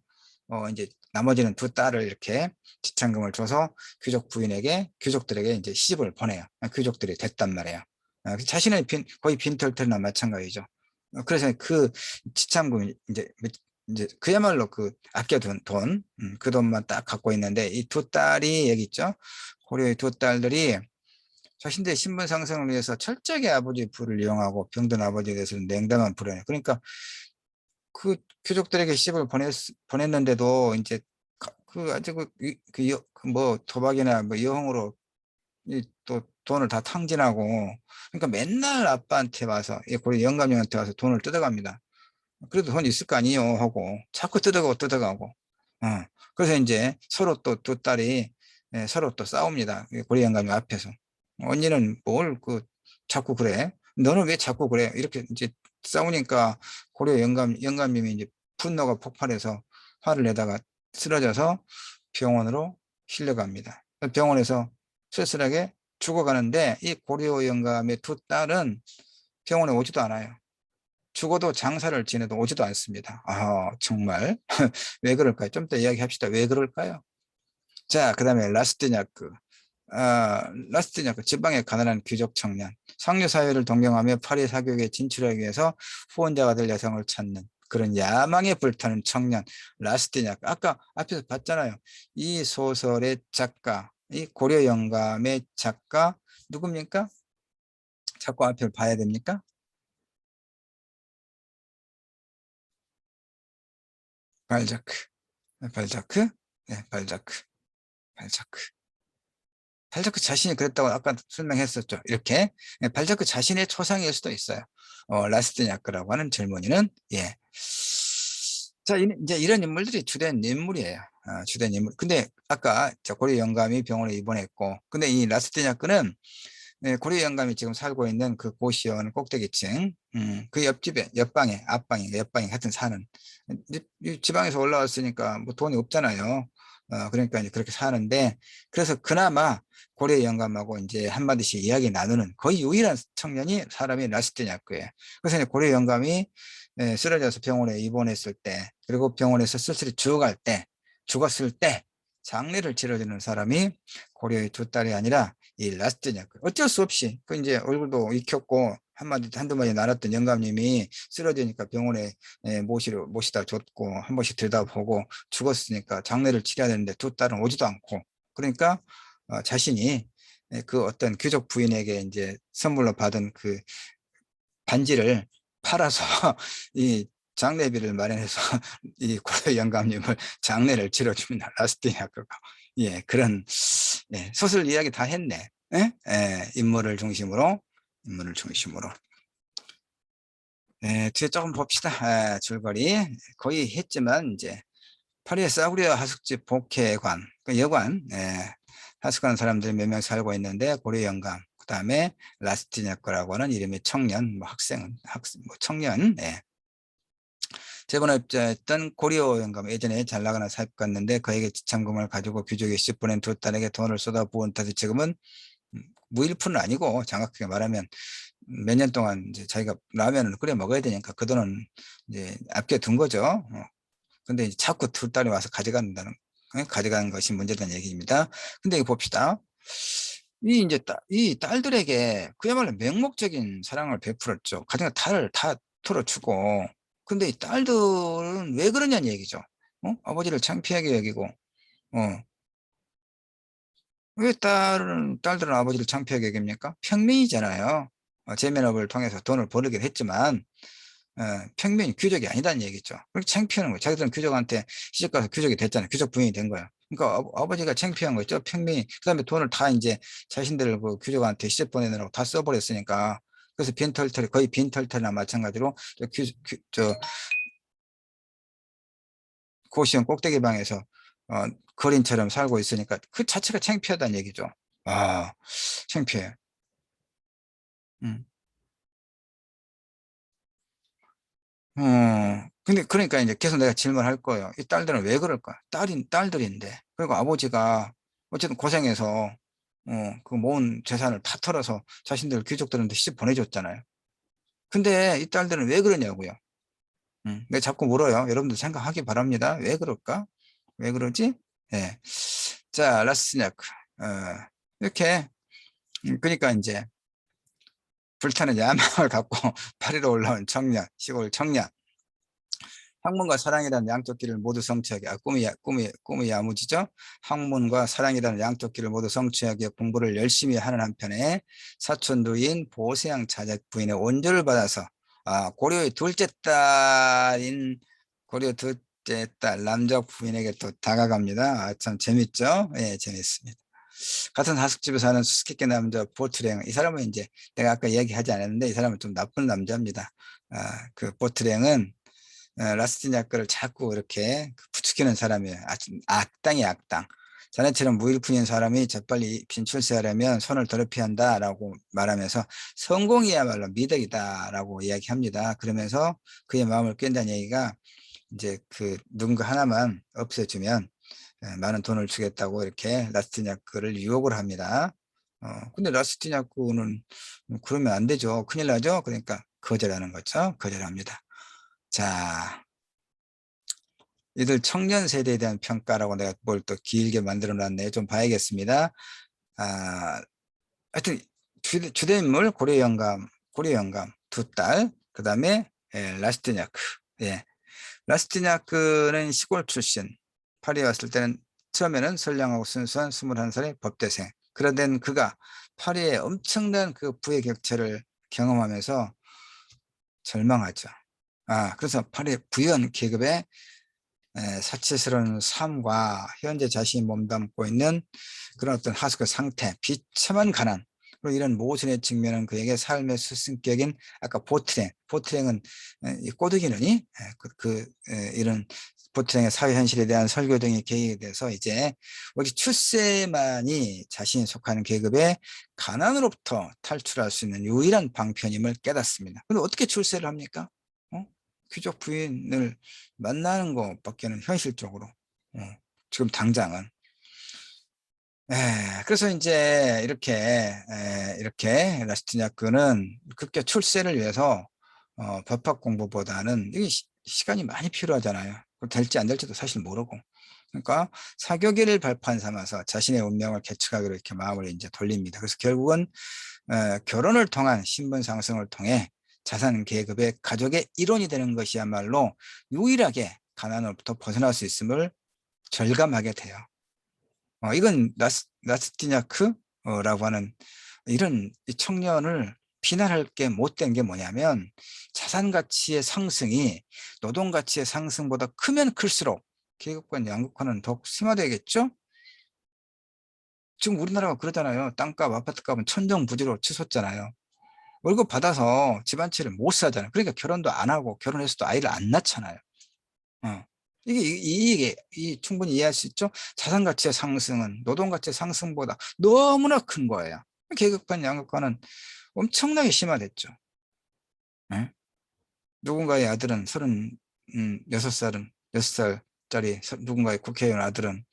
이제 나머지는 두 딸을 이렇게 지참금을 줘서 귀족들에게 이제 시집을 보내요. 귀족들이 됐단 말이에요. 자신의 거의 빈털털이나 마찬가지죠. 그래서 그 지참금, 이제 그야말로 아껴둔 돈, 그 돈만 딱 갖고 있는데, 이 두 딸이 여기 있죠. 고려의 두 딸들이 자신들의 신분 상승을 위해서 철저하게 아버지의 부를 이용하고 병든 아버지에 대해서는 냉담한 불효네. 그러니까 그 귀족들에게 시집을 보냈는데도 이제 아주 뭐 도박이나 뭐 여흥으로 또 돈을 다 탕진하고, 그러니까 맨날 아빠한테 와서, 고려 영감님한테 와서 돈을 뜯어갑니다. 그래도 돈 있을 거 아니에요 하고 자꾸 뜯어가고. 그래서 이제 서로 또 두 딸이 서로 또 싸웁니다. 고리 영감님 앞에서. 언니는 뭘 자꾸 그래? 너는 왜 자꾸 그래? 이렇게 이제 싸우니까 고려 영감님이 이제 분노가 폭발해서 화를 내다가 쓰러져서 병원으로 실려갑니다. 병원에서 쓸쓸하게 죽어가는데, 이 고려 영감의 두 딸은 병원에 오지도 않아요. 죽어도 장사를 지내도 오지도 않습니다. 정말. 왜 그럴까요? 좀 더 이야기합시다. 왜 그럴까요? 자, 그 다음에 라스티냐크, 지방의 가난한 귀족 청년. 상류 사회를 동경하며 파리 사교육에 진출하기 위해서 후원자가 될 여성을 찾는 그런 야망에 불타는 청년, 라스티냐크. 아까 앞에서 봤잖아요. 이 소설의 작가, 이 고려 영감의 작가, 누굽니까? 자꾸 앞을 봐야 됩니까? 발자크. 발자크? 네, 발자크. 발자크 자신이 그랬다고 아까 설명했었죠. 이렇게 발자크 자신의 초상일 수도 있어요. 라스트냐크라고 하는 젊은이는, 예. 자, 이제 이런 인물들이 주된 인물이에요. 주된 인물. 근데 아까 고려 영감이 병원에 입원했고, 근데 이 라스트냐크는 고려 영감이 지금 살고 있는 그 고시원 꼭대기층, 그 옆방에 하여튼 사는, 이 지방에서 올라왔으니까 뭐 돈이 없잖아요. 그러니까 이제 그렇게 사는데, 그래서 그나마 고려 영감하고 이제 한마디씩 이야기 나누는 거의 유일한 사람이 라스트냐크예요. 그래서 이제 고려 영감이 쓰러져서 병원에 입원했을 때, 그리고 병원에서 쓸쓸히 죽었을 때, 장례를 치러주는 사람이 고려의 두 딸이 아니라 이 라스티냐크. 어쩔 수 없이 그 이제 얼굴도 익혔고 한두 마디 날았던 영감님이 쓰러지니까 병원에 모시다 줬고 한 번씩 들여다보고 죽었으니까 장례를 치러야 되는데 두 딸은 오지도 않고, 그러니까 자신이 그 어떤 귀족 부인에게 이제 선물로 받은 그 반지를 팔아서 이 장례비를 마련해서 이 고려 영감님을 장례를 치러줍니다. 라스티냐크가. 예, 그런 소설 이야기 다 했네. 예? 예, 인물을 중심으로. 뒤에 조금 봅시다. 줄거리 거의 했지만 이제 파리의 싸구려 하숙집 복회관, 그 여관, 하숙하는 사람들이 몇 명 살고 있는데 고려 영감, 그 다음에 라스티냐크라고 하는 이름의 청년, 뭐 뭐 청년, 재건업자였던 고려 영감, 예전에 잘 나가는 사업가였는데 그에게 지참금을 가지고 귀족이 10분의 두 딸에게 돈을 쏟아부은 탓에 지금은 무일푼은 아니고 정확하게 말하면 몇 년 동안 이제 자기가 라면을 끓여 먹어야 되니까 그 돈은 이제 아껴둔 거죠. 근데 이제 자꾸 두 딸이 와서 가져가는 것이 문제라는 얘기입니다. 근데 이거 봅시다. 이 딸들에게 그야말로 맹목적인 사랑을 베풀었죠. 가정의 탈을 다 털어주고. 근데 이 딸들은 왜 그러냐는 얘기죠. 아버지를 창피하게 여기고, 왜 딸들은 아버지를 창피하게 여깁니까? 평민이잖아요. 제면업을 통해서 돈을 벌긴 했지만, 평민이 귀족이 아니다는 얘기죠. 그렇게 창피하는 거예요. 자기들은 귀족한테 시집가서 귀족이 됐잖아요. 귀족 부인이 된 거예요. 그러니까 아버지가 창피한 거죠. 평민이. 그 다음에 돈을 다 이제 자신들 그 귀족한테 시집 보내느라고 다 써버렸으니까. 그래서 거의 빈털터리나 마찬가지로 고시원 꼭대기 방에서 거린처럼 살고 있으니까 그 자체가 창피하다는 얘기죠. 아, 창피해. 음. 근데 그러니까 이제 계속 내가 질문할 거예요. 이 딸들은 왜 그럴까? 딸들인데. 그리고 아버지가 어쨌든 고생해서 그 모은 재산을 다 털어서 자신들 귀족들한테 시집 보내줬잖아요. 근데 이 딸들은 왜 그러냐고요. 내가 자꾸 물어요. 여러분들 생각하기 바랍니다. 왜 그럴까? 왜 그러지? 예. 자, 라스냐크. 이렇게 그러니까 이제 불타는 야망을 갖고 파리로 올라온 청년, 시골 청년. 학문과 사랑이라는 양쪽 길을 모두 성취하게, 꿈이 야무지죠? 학문과 사랑이라는 양쪽 길을 모두 성취하게 공부를 열심히 하는 한편에 사촌두인 보세양 자작 부인의 원조를 받아서 고려의 둘째 딸인 고려 둘째 딸 남자 부인에게 또 다가갑니다. 참 재밌죠? 예, 재밌습니다. 같은 하숙집에 사는 수수께끼 남자 보트랭, 이 사람은 이제 내가 아까 얘기하지 않았는데 이 사람은 좀 나쁜 남자입니다. 그 보트랭은 라스티냐크를 자꾸 이렇게 부추기는 사람이에요. 악당이 악당. 자네처럼 무일푼인 사람이 재빨리 빈출세하려면 손을 더럽혀야 한다라고 말하면서 성공이야말로 미덕이다라고 이야기합니다. 그러면서 그의 마음을 깬다는 얘기가 이제 그 누군가 하나만 없애주면 많은 돈을 주겠다고 이렇게 라스티냐크를 유혹을 합니다. 근데 라스티냐크는 그러면 안 되죠. 큰일 나죠. 그러니까 거절하는 거죠. 거절합니다. 자, 이들 청년 세대에 대한 평가라고 내가 뭘 또 길게 만들어 놨네요. 좀 봐야겠습니다. 아, 하여튼 주된 인물 고려 영감 두 딸, 그 다음에 라스티냐크. 예, 라스티냐크는 시골 출신. 파리에 왔을 때는 처음에는 선량하고 순수한 21살의 법대생. 그런데 그가 파리의 엄청난 그 부의 격차를 경험하면서 절망하죠. 그래서 파리 부연 계급의 사치스러운 삶과 현재 자신이 몸담고 있는 그런 어떤 하수의 상태, 비참한 가난, 그리고 이런 모순의 직면은 그에게 삶의 스승격인 아까 보트랭은 이 꼬드기느니 이런 보트랭의 사회 현실에 대한 설교 등의 계획에 대해서 이제 오직 출세만이 자신이 속하는 계급의 가난으로부터 탈출할 수 있는 유일한 방편임을 깨닫습니다. 근데 어떻게 출세를 합니까? 귀족 부인을 만나는 것밖에는 현실적으로 지금 당장은. 그래서 이제 이렇게 라스티냐크는 급격 출세를 위해서 법학 공부보다는 이게 시간이 많이 필요하잖아요. 될지 안 될지도 사실 모르고 그러니까 사교계를 발판 삼아서 자신의 운명을 개척하기로 이렇게 마음을 이제 돌립니다. 그래서 결국은 결혼을 통한 신분 상승을 통해 자산 계급의 가족의 일원이 되는 것이야말로 유일하게 가난으로부터 벗어날 수 있음을 절감하게 돼요. 이건 라스티냐크라고 하는 이런 청년을 비난할 게 못된 게 뭐냐면 자산 가치의 상승이 노동 가치의 상승보다 크면 클수록 계급간 양극화는 더욱 심화되겠죠? 지금 우리나라가 그러잖아요. 땅값, 아파트값은 천정부지로 치솟잖아요. 월급 받아서 집 한 채를 못 사잖아요. 그러니까 결혼도 안 하고 결혼해서도 아이를 안 낳잖아요. 어. 이게 충분히 이해할 수 있죠? 자산 가치의 상승은 노동 가치의 상승보다 너무나 큰 거예요. 계급간 양극화는 엄청나게 심화됐죠. 예? 누군가의 아들은 36살은 6살짜리 누군가의 국회의원 아들은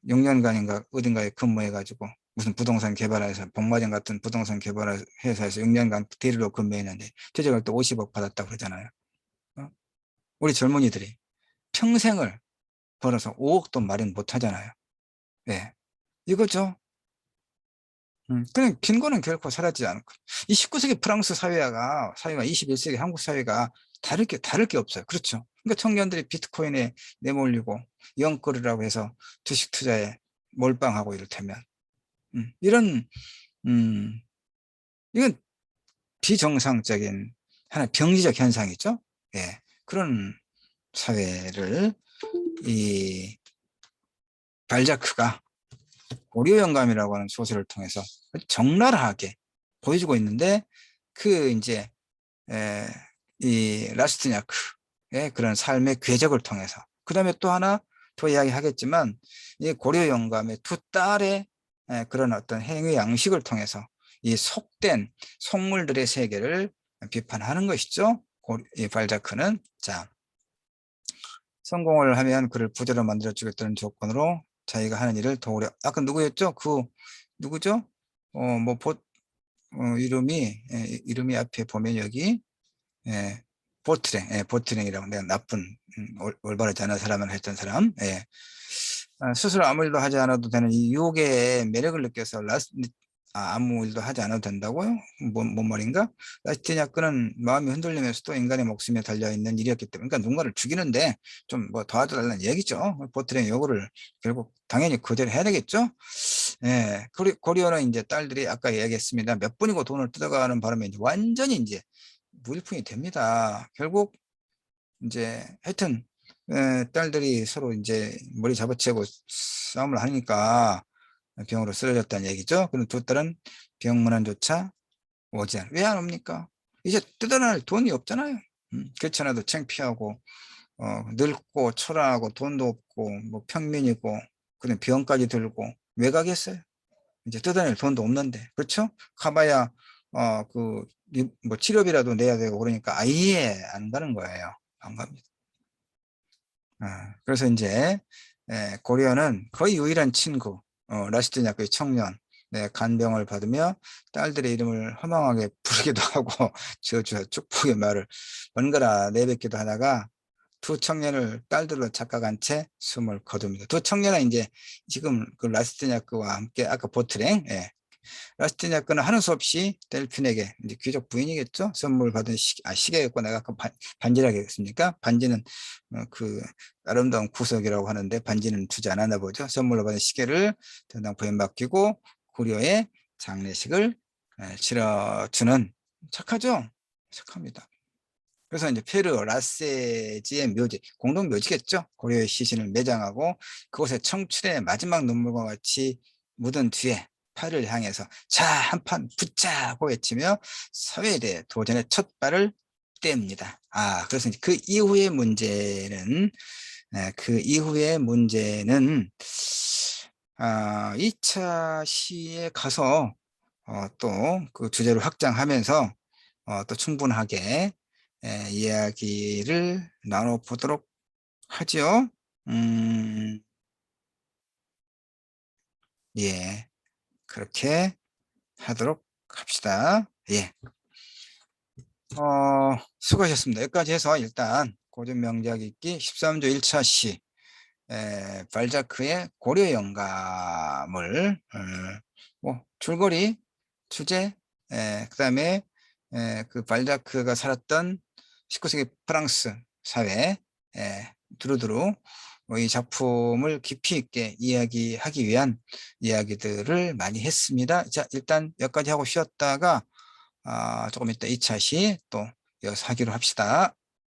6년간인가 어딘가에 근무해가지고 무슨 부동산 개발회사 복마전 같은 부동산 개발 회사에서 6년간 대리로 근무했는데 최저가 또 50억 받았다고 그러잖아요. 어? 우리 젊은이들이 평생을 벌어서 5억도 마련 못 하잖아요. 네. 이거죠. 그냥 빈곤은 결코 사라지지 않고. 이 19세기 프랑스 사회가 21세기 한국 사회가 다를 게 없어요. 그렇죠. 그러니까 청년들이 비트코인에 내몰리고 영끌이라고 해서 주식 투자에 몰빵하고 이를테면. 이런, 음, 이건 비정상적인 하나의 병리적 현상이죠. 예. 그런 사회를 이 발자크가 고려영감이라고 하는 소설을 통해서 적나라하게 보여주고 있는데 그 이제 에, 이 라스트냐크의 그런 삶의 궤적을 통해서 그 다음에 또 하나 더 이야기하겠지만 이 고려영감의 두 딸의 그런 어떤 행위 양식을 통해서 이 속된 속물들의 세계를 비판하는 것이죠. 이 발자크는 자 성공을 하면 그를 부자로 만들어 주겠다는 조건으로 자기가 하는 일을 도우려. 아까 누구였죠? 누구죠? 뭐 이름이 앞에 보면 여기 보트랭이라고 내가 나쁜 올바르지 않은 사람을 했던 사람. 스스로 아무 일도 하지 않아도 되는 이 유혹의 매력을 느껴서 아무 일도 하지 않아도 된다고요? 뭔 말인가? 라스티냐크는 마음이 흔들리면서도 인간의 목숨에 달려있는 일이었기 때문에 그러니까 누군가를 죽이는데 좀 뭐 도와달라는 얘기죠. 보트랭 요구를 결국 당연히 거절해야 되겠죠. 고리오는 이제 딸들이 아까 이야기했습니다. 몇 분이고 돈을 뜯어가는 바람에 이제 완전히 이제 무일푼이 됩니다. 결국 이제 하여튼 딸들이 서로 이제 머리 잡아채고 싸움을 하니까 병으로 쓰러졌다는 얘기죠. 그럼 두 딸은 병문안조차 오지 않아. 왜 안 옵니까? 이제 뜯어낼 돈이 없잖아요. 그렇지 않아도 창피하고 늙고 초라하고 돈도 없고 뭐 평민이고 그냥 병까지 들고 왜 가겠어요? 이제 뜯어낼 돈도 없는데 그렇죠? 가봐야 뭐 치료비라도 내야 되고 그러니까 아예 안 가는 거예요. 안 갑니다. 그래서 이제 고려는 거의 유일한 친구 라시드냐크의 청년 간병을 받으며 딸들의 이름을 허망하게 부르기도 하고 저주와 축복의 말을 번갈아 내뱉기도 하다가 두 청년을 딸들로 착각한 채 숨을 거둡니다. 두 청년은 이제 지금 그 라스티냐크와 함께 아까 보트랭 라스티냐크는 하는 수 없이 델핀에게 이제 귀족 부인이겠죠. 선물 받은 시계였고 내가 아까 반지라고 했습니까? 반지는 그 아름다운 구석이라고 하는데 반지는 주지 않았나 보죠. 선물로 받은 시계를 대당 부인 맡기고 고려의 장례식을 치러주는 착하죠. 착합니다. 그래서 이제 페르 라세지의 묘지, 공동 묘지겠죠. 고려의 시신을 매장하고 그곳에 청춘의 마지막 눈물과 같이 묻은 뒤에 팔을 향해서 자, 한판 붙자고 외치며 사회에 대해 도전의 첫 발을 뗍니다. 그래서 이제 그 이후의 문제는 2차 시에 가서 또 그 주제를 확장하면서 또 충분하게 이야기를 나눠보도록 하죠. 음, 예, 그렇게 하도록 합시다. 예, 수고하셨습니다. 여기까지 해서 일단 고전명작 읽기 13조 1차 시 발자크의 고려 영감을 뭐 줄거리, 주제, 그다음에 그 발자크가 살았던 19세기 프랑스 사회, 두루두루 이 작품을 깊이 있게 이야기하기 위한 이야기들을 많이 했습니다. 자, 일단 여기까지 하고 쉬었다가 조금 이따 2차 시 또 이어서 하기로 합시다.